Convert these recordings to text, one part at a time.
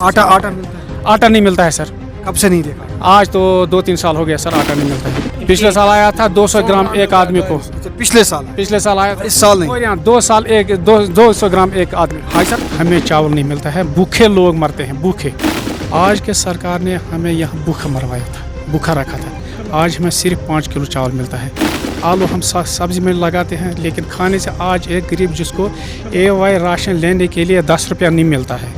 आटा आटा मिलता है? आटा नहीं मिलता है सर। कब से नहीं देखा? आज तो 2-3 साल हो गया सर, आटा नहीं मिलता है। पिछले साल आया था 200 ग्राम एक आदमी को। अच्छा, पिछले साल आया। पिछले साल आया था, इस साल नहीं। और यहाँ 200 ग्राम एक आदमी। हाँ सर, हमें चावल नहीं मिलता है, भूखे लोग मरते हैं, भूखे। आज के सरकार ने हमें यहाँ भूखा मरवाया था, भूखा रखा था। आज हमें सिर्फ 5 किलो चावल मिलता है। आलू हम सब्जी में लगाते हैं, लेकिन खाने से आज एक गरीब जिसको AY राशन लेने के लिए 10 रुपया नहीं मिलता है,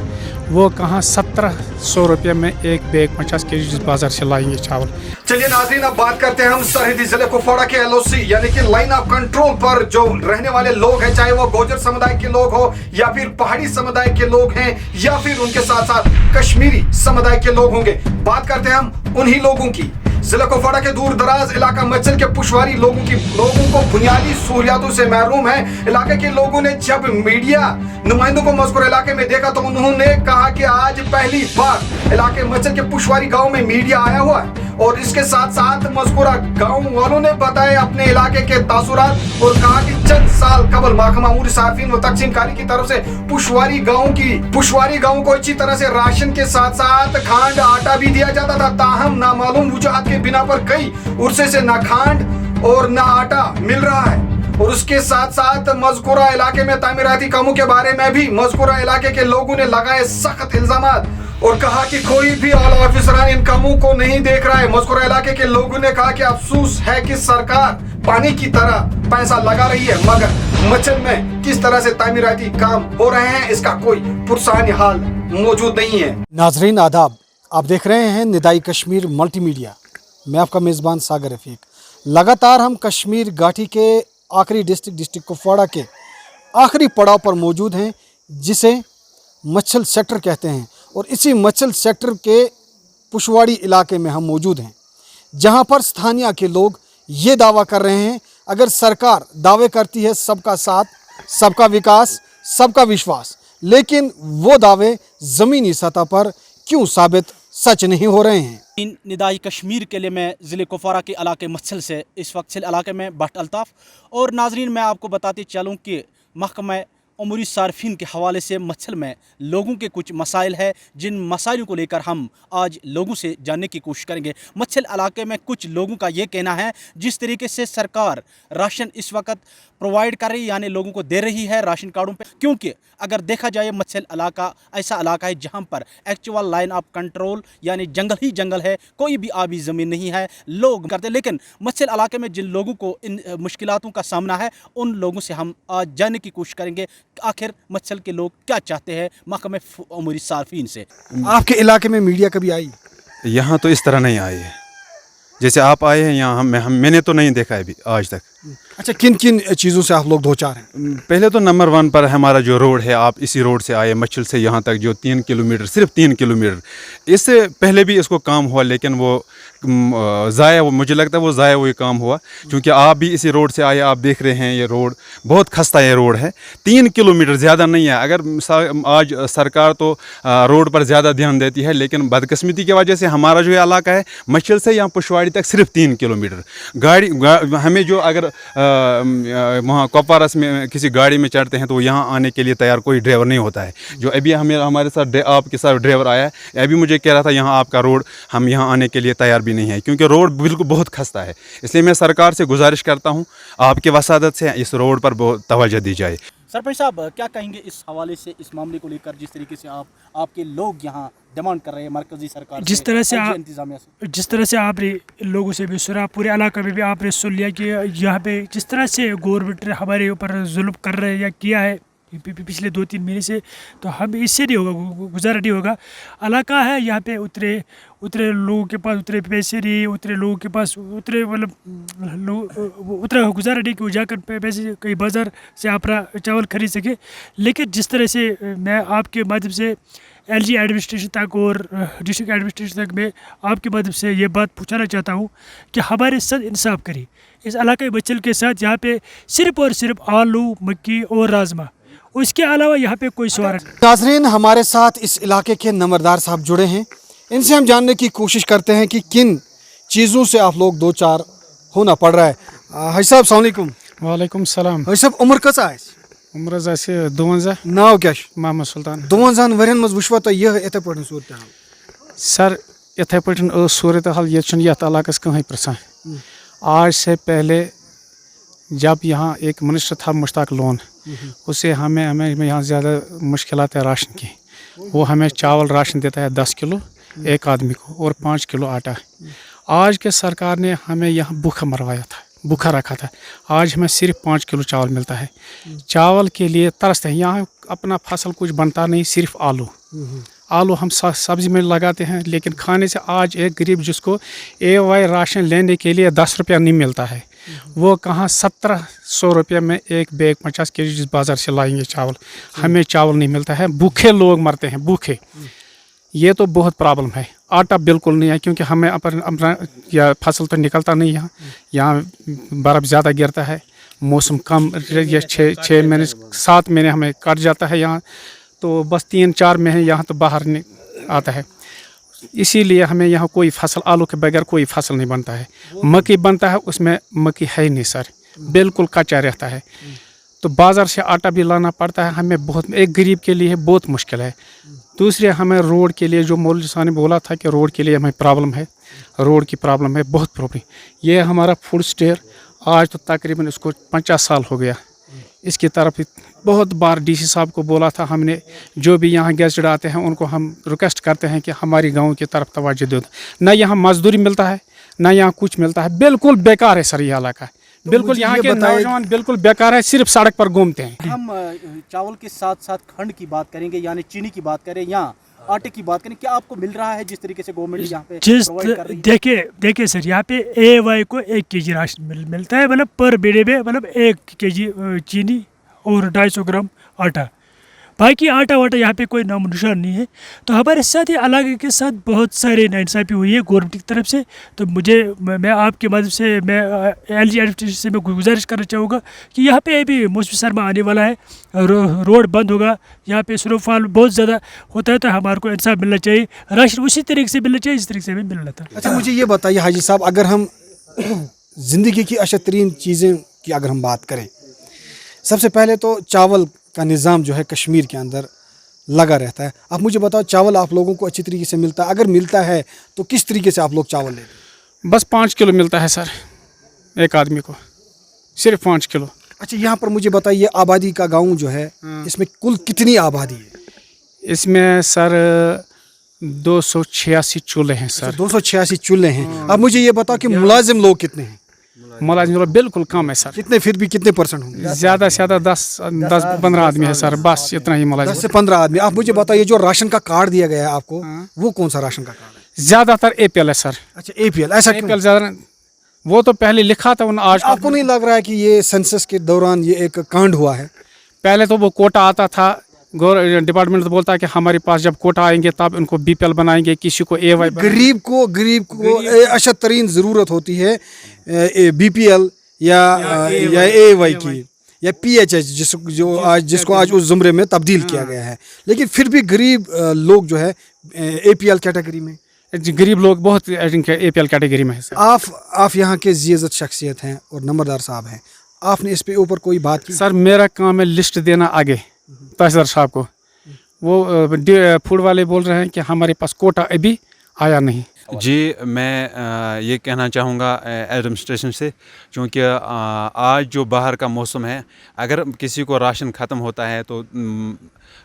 वो कहाँ 1700 रुपये में एक बैग 50 के जी बाजार से लाएंगे चावल। चलिए नाज़रीन, अब बात करते हैं हम सरहदी जिले कुपवाड़ा के LOC यानी कि लाइन ऑफ कंट्रोल पर जो रहने वाले लोग हैं, चाहे वो गुर्जर समुदाय के लोग हो या फिर पहाड़ी समुदाय के लोग हैं या फिर उनके साथ साथ कश्मीरी समुदाय के लोग होंगे। बात करते हैं हम उन्हीं लोगों की। जिला कुपवाड़ा के दूर दराज इलाका मच्छल के पुशवारी लोगों को बुनियादी सहूलियातों से महरूम है। इलाके के लोगों ने जब मीडिया नुमाइंदों को मज़कूर इलाके में देखा तो उन्होंने कहा कि आज पहली बार इलाके मच्छल के पुशवारी गांव में मीडिया आया हुआ है, और इसके साथ साथ मज़कूरा गांव वालों ने बताए अपने इलाके के तासुरात और कहा कि चंद साल कबल महकमा अमूरी सार्फिन व तकसीमकारी की तरफ से पुशवारी गांव को अच्छी तरह से राशन के साथ साथ खांड आटा भी दिया जाता था। ताहम नामालूम वजूहात के बिना पर कई उर्से से ना खांड और ना आटा मिल रहा है। और उसके साथ साथ मज़कूरा इलाके में तामीराती कामों के बारे में भी मज़कूरा इलाके के लोगों ने लगाए सख्त इल्जामात और कहा कि कोई भी आला ऑफिसरान इन कामों को नहीं देख रहा है। मज़कूरा इलाके के लोगों ने कहा कि अफसोस है कि सरकार पानी की तरह पैसा लगा रही है, मगर मच्छल में किस तरह से तामीराती काम हो रहे हैं इसका कोई पुरसानी हाल मौजूद नहीं है। नाजरीन आदाब, आप देख रहे हैं निदाई कश्मीर मल्टीमीडिया। मैं आपका मेज़बान सागर रफीक। लगातार हम कश्मीर घाटी के आखिरी डिस्ट्रिक्ट कुपवाड़ा के आखिरी पड़ाव पर मौजूद हैं, जिसे मच्छल सेक्टर कहते हैं। और इसी मच्छल सेक्टर के पुशवाड़ी इलाके में हम मौजूद हैं, जहां पर स्थानीय के लोग ये दावा कर रहे हैं, अगर सरकार दावे करती है सबका साथ, सबका विकास, सबका विश्वास, लेकिन वो दावे ज़मीनी सतह पर क्यों साबित सच नहीं हो रहे हैं। निदाई कश्मीर के लिए मैं ज़िले कुपवाड़ा के इलाके मच्छल से इस वक्त इलाके में भट्ट अल्ताफ़। और नाजरीन, मैं आपको बताते चलूँ कि महकमा अमूरी सार्फिन के हवाले से मच्छल में लोगों के कुछ मसाइल है, जिन मसाइलों को लेकर हम आज लोगों से जानने की कोशिश करेंगे। मच्छल इलाके में कुछ लोगों का ये कहना है, जिस तरीके से सरकार राशन इस वक्त प्रोवाइड कर रही, यानी लोगों को दे रही है राशन कार्डों पे, क्योंकि अगर देखा जाए मच्छल इलाका ऐसा इलाका है जहाँ पर एक्चुअल लाइन ऑफ कंट्रोल यानी जंगल ही जंगल है, कोई भी आबी ज़मीन नहीं है, लोग करते। लेकिन मच्छल इलाके में जिन लोगों को इन मुश्किलातों का सामना है, उन लोगों से हम आज जानने की कोशिश करेंगे आखिर मच्छल के लोग क्या चाहते हैं महकमे अमूरी सार्फिन से। आपके इलाके में मीडिया कभी आई? यहाँ तो इस तरह नहीं आए है, जैसे आप आए हैं यहाँ मैंने तो नहीं देखा है अभी आज तक। अच्छा, किन किन चीज़ों से आप लोग दो चार हैं? पहले तो नंबर 1 पर हमारा जो रोड है, आप इसी रोड से आए मच्छल से यहाँ तक जो 3 किलोमीटर, सिर्फ 3 किलोमीटर। इससे पहले भी इसको काम हुआ, लेकिन वो ज़ाया, मुझे लगता है वो ज़ाया वही काम हुआ, क्योंकि आप भी इसी रोड से आए, आप देख रहे हैं ये रोड बहुत खस्ता ये रोड है। 3 किलोमीटर ज़्यादा नहीं है। अगर आज सरकार तो रोड पर ज़्यादा ध्यान देती है, लेकिन बदकिस्मती की वजह से हमारा जो इलाका है मच्छल से यहाँ पुशवाड़ी तक सिर्फ 3 किलोमीटर। हमें जो अगर वहाँ कुपवाड़ा में किसी गाड़ी में चढ़ते हैं तो यहाँ आने के लिए तैयार कोई ड्राइवर नहीं होता है। जो अभी हमारे साथ आपके साथ ड्राइवर आया है, अभी मुझे कह रहा था यहाँ आपका रोड, हम यहाँ आने के लिए तैयार भी नहीं है, क्योंकि रोड बिल्कुल बहुत खस्ता है। इसलिए मैं सरकार से गुजारिश करता हूँ, आपके वसादत से इस रोड पर बहुत तवज्जो दी जाए। सरपंच साहब, क्या कहेंगे इस हवाले से, इस मामले को लेकर, जिस तरीके से आपके लोग यहाँ डिमांड कर रहे हैं मरकजी सरकार जिस तरह से आपने लोगों से भी सुना, पूरे इलाके में भी आपने सुन लिया कि यहाँ पे जिस तरह से गवर्नमेंट ने हमारे ऊपर जुल्म कर रहे हैं या किया है पिछले 2-3 महीने से, तो हम इससे नहीं होगा, गुजारा नहीं होगा। इलाका है यहाँ पे उतरे लोगों के पास उतरे पैसे नहीं, उतरे लोगों के पास उतरे उतना गुजारा नहीं कि वो जाकर पैसे कहीं बाज़ार से अपना चावल खरीद सके। लेकिन जिस तरह से मैं आपके माध्यम से LG एडमिनिस्ट्रेशन तक और डिस्ट्रिक्ट एडमिनिस्ट्रेशन तक में आपके माध्यम से ये बात पूछना चाहता हूँ कि हमारे साथ इंसाफ करें इस इलाके मच्छल के साथ। यहाँ पे सिर्फ और सिर्फ आलू, मक्की और राजमा, उसके अलावा यहाँ पे कोई सवाल नहीं। नाज़रीन, हमारे साथ इस इलाके के नंबरदार साहब जुड़े हैं, इनसे हम जानने की कोशिश करते हैं कि किन चीज़ों से आप लोग दो चार होना पड़ रहा है। हाजी साहब, अस्सलाम वालेकुम। वालेकुम सलाम। हाजी साहब, उम्र कैसा है? عمر حظ آسہِ 52 नाव क्या محمد سلطان 52 ورین मज वुचवा तो यह इथे पड़न सूरत हाल सर इथे पटन सूरत हाल ये छुन यथ इलाकस कहीं प्रसान आज से पहले जब यहाँ एक मिनिस्टर था मुश्ताक लोन उसे हमें यहाँ ज़्यादा मुश्किलात है राशन की वो हमें चावल राशन देता है 10 किलो एक आदमी को और 5 किलो आटा। आज के सरकार ने हमें यहाँ भूखा मरवाया था, भूखा रखा था। आज हमें सिर्फ 5 किलो चावल मिलता है। चावल के लिए तरसते हैं, यहाँ अपना फसल कुछ बनता नहीं, सिर्फ आलू हम सब्जी में लगाते हैं, लेकिन खाने से आज एक गरीब जिसको AY राशन लेने के लिए 10 रुपया नहीं मिलता है, वो कहाँ 1700 रुपये में एक बैग 50 kg जिस बाज़ार से लाएंगे चावल। हमें चावल नहीं मिलता है, भूखे लोग मरते हैं, भूखे। ये तो बहुत प्रॉब्लम है। आटा बिल्कुल नहीं है क्योंकि हमें अपना या फसल तो निकलता नहीं यहाँ बर्फ़ ज़्यादा गिरता है, मौसम कम, ये 6 महीने 7 महीने हमें कट जाता है यहाँ, तो बस 3-4 महीने यहाँ तो बाहर आता है। इसीलिए हमें यहाँ कोई फसल, आलू के बगैर कोई फसल नहीं बनता है। मक्की बनता है, उसमें मक्की है ही नहीं सर, बिल्कुल कच्चा रहता है। तो बाज़ार से आटा भी लाना पड़ता है हमें, बहुत एक गरीब के लिए बहुत मुश्किल है। दूसरे हमें रोड के लिए, जो मौलवी साहब ने बोला था कि रोड के लिए हमें प्रॉब्लम है, रोड की प्रॉब्लम है, बहुत प्रॉब्लम। ये हमारा फूड स्टेयर आज तो तकरीबन इसको 50 साल हो गया। इसकी तरफ बहुत बार DC साहब को बोला था हमने, जो भी यहाँ गेस्ट आते हैं उनको हम रिक्वेस्ट करते हैं कि हमारी गाँव की तरफ तवज्जो दो। ना यहाँ मजदूरी मिलता है, ना यहाँ कुछ मिलता है, बिल्कुल बेकार है सर ये इलाका। बिल्कुल यहाँ के नौजवान बिल्कुल बेकार है, सिर्फ सड़क पर घूमते हैं। हम चावल के साथ साथ खंड की बात करेंगे, यानी चीनी की बात करें या आटे की बात करें, क्या आपको मिल रहा है जिस तरीके से गवर्नमेंट यहाँ पे प्रोवाइड कर रही है? देखिए सर, यहाँ पे AY को 1 kg राशन मिलता है, मतलब पर बेड़े में, मतलब 1 kg चीनी और 250 ग्राम आटा। बाकी आटा वाटा यहाँ पे कोई नाम निशान नहीं है। तो हमारे साथ ही इलाके के साथ बहुत सारे नाइंसाफ़ी हुई है गवर्नमेंट की तरफ से। तो मैं आपके माध्यम से मैं LG एडमिनिस्ट्रेशन से मैं गुजारिश करना चाहूँगा कि यहाँ पे अभी मौसम सरमा आने वाला है, रोड बंद होगा, यहाँ पे स्नोफॉल बहुत ज़्यादा होता है, तो हमारे को इंसाफ मिलना चाहिए, राशन उसी तरीके से मिलना चाहिए जिस तरीके से हमें मिलना था। अच्छा मुझे ये बताइए हाजी साहब, अगर हम ज़िंदगी की अशद तरीन चीज़ें की अगर हम बात करें, सबसे पहले तो चावल का निज़ाम जो है कश्मीर के अंदर लगा रहता है। आप मुझे बताओ, चावल आप लोगों को अच्छी तरीके से मिलता है? अगर मिलता है तो किस तरीके से आप लोग चावल लेते हैं? बस 5 किलो मिलता है सर एक आदमी को, सिर्फ 5 किलो। अच्छा यहाँ पर मुझे बताइए, आबादी का गांव जो है इसमें कुल कितनी आबादी है? इसमें सर 286 चूल्हे हैं सर। 286 चूल्हे हैं। अब मुझे ये बताओ कि मुलाजिम लोग कितने हैं? मुलाजिम लोग बिल्कुल कम है सर। कितने, फिर भी कितने % होंगे? ज़्यादा से ज़्यादा 10-15 आदमी है सर, बस इतना ही मुलाजिम। 10 से 15 आदमी। आप मुझे बताइए, जो राशन का कार्ड दिया गया है आपको, वो कौन सा राशन का कार्ड है? ज़्यादातर APL है सर। अच्छा APL, ऐसा क्यों? APL ज़्यादा, वो तो पहले लिखा था आज। आपको नहीं लग रहा है कि ये सेंसस के दौरान ये एक कांड हुआ है? पहले तो वो कोटा आता था, डिपार्टमेंट तो बोलता है कि हमारे पास जब कोटा आएंगे तब इनको BPL बनाएंगे, किसी को AY। गरीब को अशद तरीन ज़रूरत होती है BPL या AY की या PHH, जिसको आज उस ज़ुमरे में तब्दील किया गया है, लेकिन फिर भी गरीब लोग जो है APL कैटेगरी में, गरीब लोग बहुत APL कैटेगरी में है सर। आप यहाँ के ज़िय्ज़त शख्सियत हैं और नंबरदार साहब हैं, आपने इस पे ऊपर कोई बात की? सर मेरा काम है लिस्ट देना आगे तहसीलदार साहब को। वो फूड वाले बोल रहे हैं कि हमारे पास कोटा अभी आया नहीं। जी, मैं ये कहना चाहूँगा एडमिनिस्ट्रेशन से, क्योंकि आज जो बाहर का मौसम है, अगर किसी को राशन ख़त्म होता है तो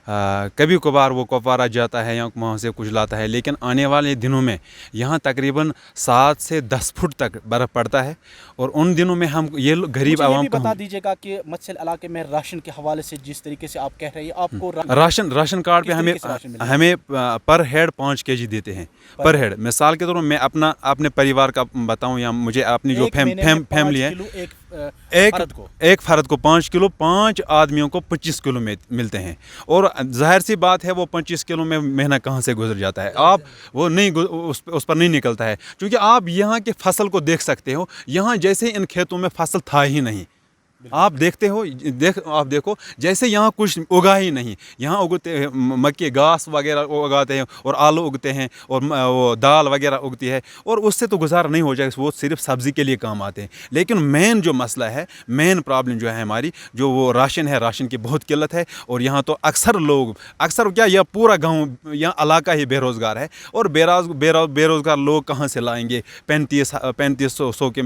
कभी कभार वो कुपवारा जाता है या वहाँ से कुछ लाता है, लेकिन आने वाले दिनों में यहाँ तकरीबन 7 से 10 फुट तक बर्फ़ पड़ता है, और उन दिनों में हम ये गरीब आवाम को बता दीजिएगा कि मत्स्य इलाके में राशन के हवाले से जिस तरीके से आप कह रहे हैं, आपको राशन कार्ड पे हमें पर हेड 5 kg देते हैं पर हेड। मिसाल के तौर पर मैं अपने परिवार का बताऊं, या मुझे अपनी जो फैमिली है, एक फ़र्द को 5 किलो, 5 आदमियों को 25 किलो में मिलते हैं। और जाहिर सी बात है वो 25 किलो में महीना कहाँ से गुजर जाता है, आप वो नहीं उस पर नहीं निकलता है। क्योंकि आप यहाँ के फसल को देख सकते हो, यहाँ जैसे इन खेतों में फसल था ही नहीं, आप देखते हो, आप देखो जैसे यहाँ कुछ उगा ही नहीं, यहाँ उगते हैं मक्के घास वगैरह उगाते हैं और आलू उगते हैं और वो दाल वगैरह उगती है और उससे तो गुजारा नहीं हो जाएगा, वो सिर्फ सब्ज़ी के लिए काम आते हैं। लेकिन मेन जो मसला है, मेन प्रॉब्लम जो है हमारी, जो वो राशन है, राशन की बहुत किल्लत है और यहाँ तो अक्सर लोग, अक्सर क्या, यह पूरा गाँव, यहाँ इलाका ही बेरोज़गार है और बेरोज़गार लोग कहाँ से लाएंगे 3500 के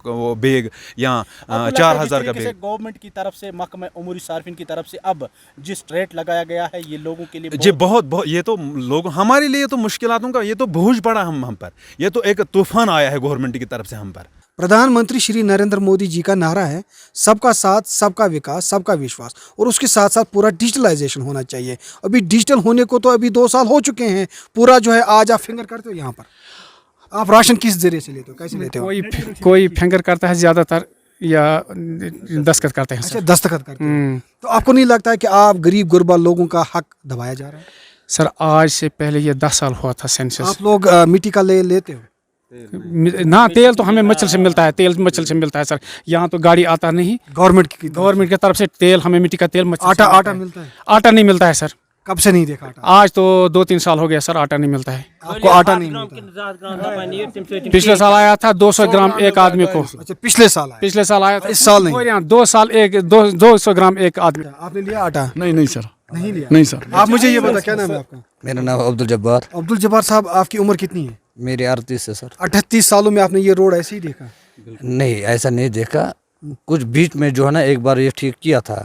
वो बैग या 4000 का बैग। गवर्नमेंट की तरफ से, महकमा उमूरी सार्फिन की तरफ से अब जिस रेट लगाया गया है, ये लोगों के लिए जी बहुत ये तो लोग, हमारे लिए तो मुश्किलातों का ये तो बोझ पड़ा हम पर, ये तो एक तूफान आया है गवर्नमेंट की तरफ से हम पर। प्रधानमंत्री श्री नरेंद्र मोदी जी का नारा है सबका साथ, सबका विकास, सबका विश्वास, और उसके साथ साथ पूरा डिजिटलाइजेशन होना चाहिए। अभी डिजिटल होने को तो अभी 2 साल हो चुके हैं, पूरा जो है आज आप फिंगर करते हो यहाँ पर, आप राशन किस जरिए से लेते हो, कैसे लेते हो? कोई फिंगर करता है ज़्यादातर या दस्तखत करते हैं अच्छा, सर। दस्तखत करते हैं। तो आपको नहीं लगता है कि आप गरीब गुरबा लोगों का हक दबाया जा रहा है? सर आज से पहले ये 10 साल हुआ था सेंसस। आप लोग मिट्टी का लेते हो? ना, तेल तो हमें मच्छल से मिलता है, तेल मच्छल से मिलता है सर। यहाँ तो गाड़ी आता नहीं, गवर्नमेंट की तरफ से तेल, हमें मिट्टी का तेल, मच्छल से आटा मिलता है? आटा नहीं मिलता है सर। कब से नहीं देखा आटा? आज तो 2-3 साल हो गया सर, आटा नहीं मिलता है। आपको आटा नहीं मिलता? पिछले साल आया था 200 ग्राम एक आदमी को। अच्छा, पिछले साल आया? पिछले साल आया था, इस साल नहीं? और यहाँ 2 साल 200 ग्राम एक आदमी। आपने लिया आटा? नहीं सर, नहीं लिया? नहीं सर। आप मुझे ये बता, क्या नाम है आपका? मेरा नाम अब्दुल जब्बार। अब्दुल जब्बार साहब, आपकी उम्र कितनी है? मेरे 38 है सर। 38 सालों में आपने ये रोड ऐसे ही देखा? नहीं, ऐसा नहीं देखा, कुछ बीच में जो है ना एक बार ये ठीक किया था,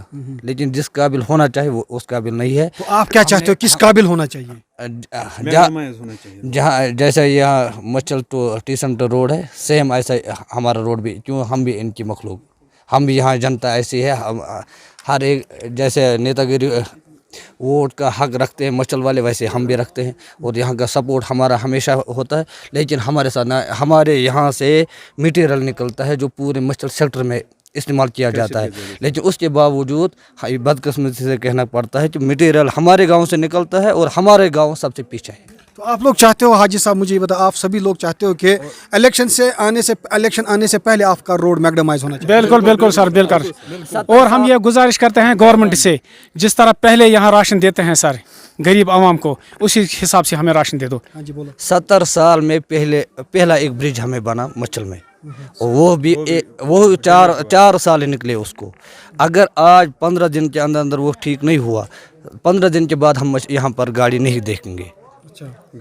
लेकिन जिस काबिल होना चाहिए वो उस काबिल नहीं है। तो आप क्या चाहते हो, किस काबिल होना चाहिए? जहाँ जैसे यहाँ मचल टू टीसन टू रोड है, सेम ऐसा हमारा रोड भी, क्यों हम भी इनकी मखलूक, हम भी यहाँ जनता ऐसी है, हम हर एक जैसे नेतागिरी वोट का हक रखते हैं मचल वाले, वैसे हम भी रखते हैं और यहाँ का सपोर्ट हमारा हमेशा होता है। लेकिन हमारे साथ ना, हमारे यहाँ से मटेरियल निकलता है जो पूरे मचल सेक्टर में इस्तेमाल किया जाता है, लेकिन उसके बावजूद बदकिस्मती से कहना पड़ता है कि मटेरियल हमारे गांव से निकलता है और हमारे गांव सबसे पीछे है। तो आप लोग चाहते हो, हाजी साहब मुझे ये बता, आप सभी लोग चाहते हो कि इलेक्शन आने से पहले आपका रोड मैग्डमाइज होना चाहिए? बिल्कुल सर, बिल्कुल। और हम ये गुजारिश करते हैं गवर्नमेंट से, जिस तरह पहले यहाँ राशन देते हैं सर गरीब आवाम को, उसी हिसाब से हमें राशन दे दो। हाँ जी बोलो। 70 साल में पहला एक ब्रिज हमें बना मचल में, और वो भी वो 4 साल निकले उसको। अगर आज 15 दिन के अंदर वो ठीक नहीं हुआ, 15 दिन के बाद हम यहाँ पर गाड़ी नहीं देखेंगे।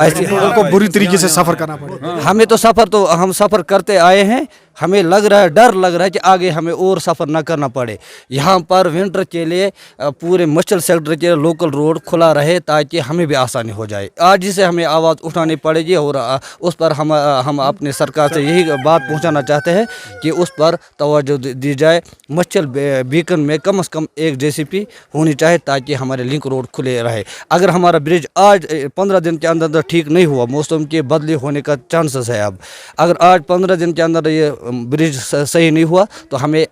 ऐसे को बुरी तरीके से सफर करना पड़ेगा। हमें तो हम सफ़र करते आए हैं, हमें लग रहा है, डर लग रहा है कि आगे हमें और सफ़र ना करना पड़े। यहाँ पर विंटर के लिए पूरे मचल सेक्टर के लोकल रोड खुला रहे ताकि हमें भी आसानी हो जाए। आज से हमें आवाज़ उठानी पड़ेगी और उस पर हम अपने सरकार से यही बात पहुँचाना चाहते हैं कि उस पर तवज्जो दी जाए। मचल बीकन में कम से कम एक JCP होनी चाहिए ताकि हमारे लिंक रोड खुले रहे। अगर हमारा ब्रिज आज 15 दिन के अंदर ठीक नहीं हुआ, मौसम के बदली होने का चांसेस है, अब अगर आज 15 दिन के अंदर ये ब्रिज सही नहीं हुआ तो हमें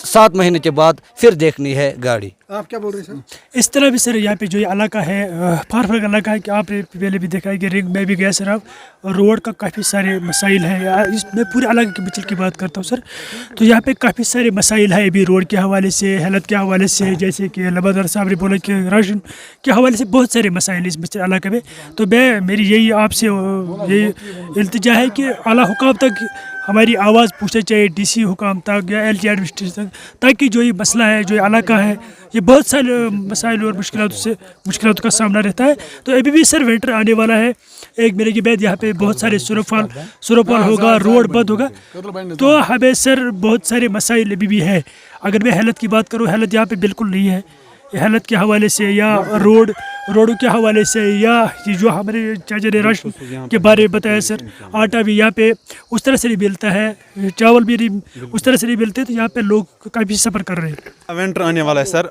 7 महीने के बाद फिर देखनी है गाड़ी। आप क्या बोल रहे हैं सर? इस तरह भी सर यहाँ पे जो ये इलाका है फार फर्क इलाका है कि आपने पहले भी देखा है कि रिंग में भी गया सर आप, रोड का काफ़ी सारे मसाइल हैं। मैं पूरे इलाके के मिचल की बात करता हूँ सर, तो यहाँ पे काफ़ी सारे मसाइल है अभी रोड के हवाले से, हालत के हवाले से, जैसे कि लबादार साहब ने बोला कि राशन के हवाले से बहुत सारे मसाइल इस मिचल इलाके में। तो मेरी यही आपसे यही इल्तिजा है कि आला हुकाम तक हमारी आवाज़ पूछना चाहिए, DC हुकाम तक या LG एडमिनिस्ट्रेशन तक, ताकि जो ये मसला है, जो ये इलाका है, ये बहुत सारे मसाइल और मुश्किलों का सामना रहता है। तो अभी भी सर विंटर आने वाला है, 1 महीने के बाद यहाँ पे बहुत सारे स्नोफॉल होगा, रोड बंद होगा, तो हमें सर बहुत सारे मसाइल अभी भी है। अगर मैं हालत की बात करूँ, हालत यहाँ पे बिल्कुल नहीं है। हालत के हवाले से या रोडों के हवाले से, या ये जो हमारे चाचा ने राशन के बारे में बताया सर, आटा भी यहाँ पे उस तरह से नहीं मिलता है, चावल भी नहीं उस तरह से नहीं मिलते, तो यहाँ पे लोग काफ़ी सफ़र कर रहे हैं। विंटर आने वाला है सर,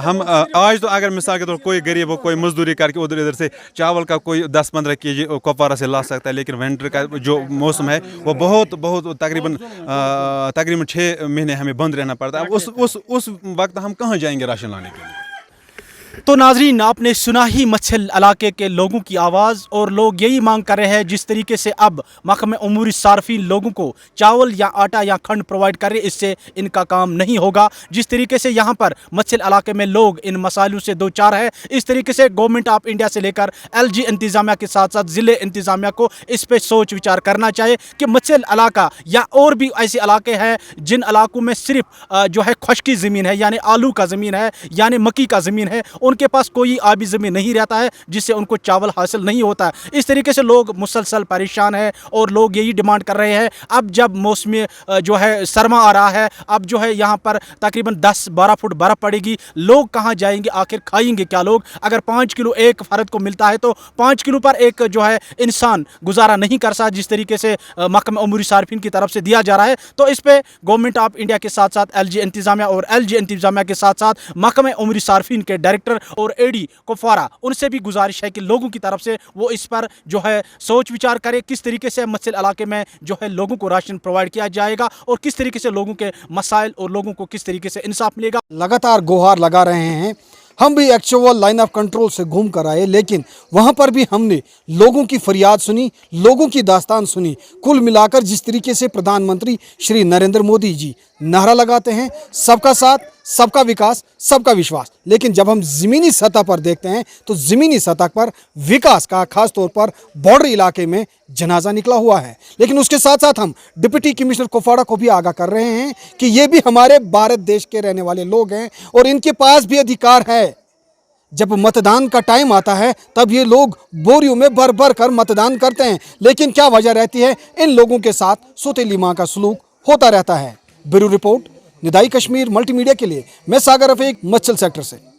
हम आज तो अगर मिसाल के तौर कोई गरीब हो, कोई मजदूरी करके उधर इधर से चावल का कोई 10-15 kg कुपवारा से ला सकता है, लेकिन विंटर का जो मौसम है वो बहुत तकरीबन 6 महीने हमें बंद रहना पड़ता है। उस वक्त हम कहाँ जाएंगे राशन लाने के लिए? तो नाजरीन, आपने सुना ही मच्छल इलाके के लोगों की आवाज़, और लोग यही मांग कर रहे हैं जिस तरीके से अब महकमे उमूरी सार्फिन लोगों को चावल या आटा या खंड प्रोवाइड करे, इससे इनका काम नहीं होगा। जिस तरीके से यहाँ पर मच्छल इलाके में लोग इन मसाइलों से दो चार है, इस तरीके से गवर्नमेंट ऑफ इंडिया से लेकर LG इंतज़ामिया के साथ साथ ज़िले इंतज़ामिया को इस पर सोच विचार करना चाहिए कि मच्छल इलाका या और भी ऐसे इलाके हैं जिन इलाकों में सिर्फ जो है खुश्की ज़मीन है, यानी आलू का ज़मीन है, यानी मक्की का ज़मीन है, उनके पास कोई आबी ज़मीन नहीं रहता है जिससे उनको चावल हासिल नहीं होता है। इस तरीके से लोग मुसलसल परेशान हैं और लोग यही डिमांड कर रहे हैं। अब जब मौसम जो है सरमा आ रहा है, अब जो है यहाँ पर तकरीबन 10-12 फुट बर्फ़ पड़ेगी, लोग कहाँ जाएंगे, आखिर खाएंगे क्या लोग? अगर 5 किलो एक फ़र्द को मिलता है तो 5 किलो पर एक जो है इंसान गुजारा नहीं कर सकता, जिस तरीके से महकमा उमूरी सार्फिन की तरफ से दिया जा रहा है। तो इस पर गवर्नमेंट ऑफ इंडिया के साथ साथ LG इंतज़ामिया और LG इंतज़ामिया के साथ साथ महकमा उमूरी सार्फिन के डायरेक्टर और AD कुपवारा, उनसे भी गुजारिश है कि लोगों की तरफ से वो इस पर जो है सोच विचार करें किस तरीके से मच्छल इलाके में जो है लोगों को राशन प्रोवाइड किया जाएगा और किस तरीके से लोगों के मसाइल और लोगों को किस तरीके से इंसाफ मिलेगा। लगातार गुहार लगा रहे हैं। हम भी एक्चुअल लाइन ऑफ कंट्रोल से घूम कर आए, लेकिन वहाँ पर भी हमने लोगों की फरियाद सुनी, लोगों की दास्तान सुनी। कुल मिलाकर जिस तरीके से प्रधानमंत्री श्री नरेंद्र मोदी जी नारा लगाते हैं सबका साथ, सबका विकास, सबका विश्वास, लेकिन जब हम ज़मीनी सतह पर देखते हैं तो ज़मीनी सतह पर विकास का खास तौर पर बॉर्डर इलाके में जनाजा निकला हुआ है। लेकिन उसके साथ साथ हम डिप्टी कमिश्नर कुपवाड़ा को भी आगाह कर रहे हैं कि ये भी हमारे भारत देश के रहने वाले लोग हैं और इनके पास भी अधिकार है। जब मतदान का टाइम आता है तब ये लोग बोरियों में भर भर कर मतदान करते हैं, लेकिन क्या वजह रहती है? इन लोगों के साथ सौतेली माँ का सलूक होता रहता है। ब्यूरो रिपोर्ट, निदाई कश्मीर मल्टीमीडिया के लिए मैं सागर रफीक, मच्छल सेक्टर से।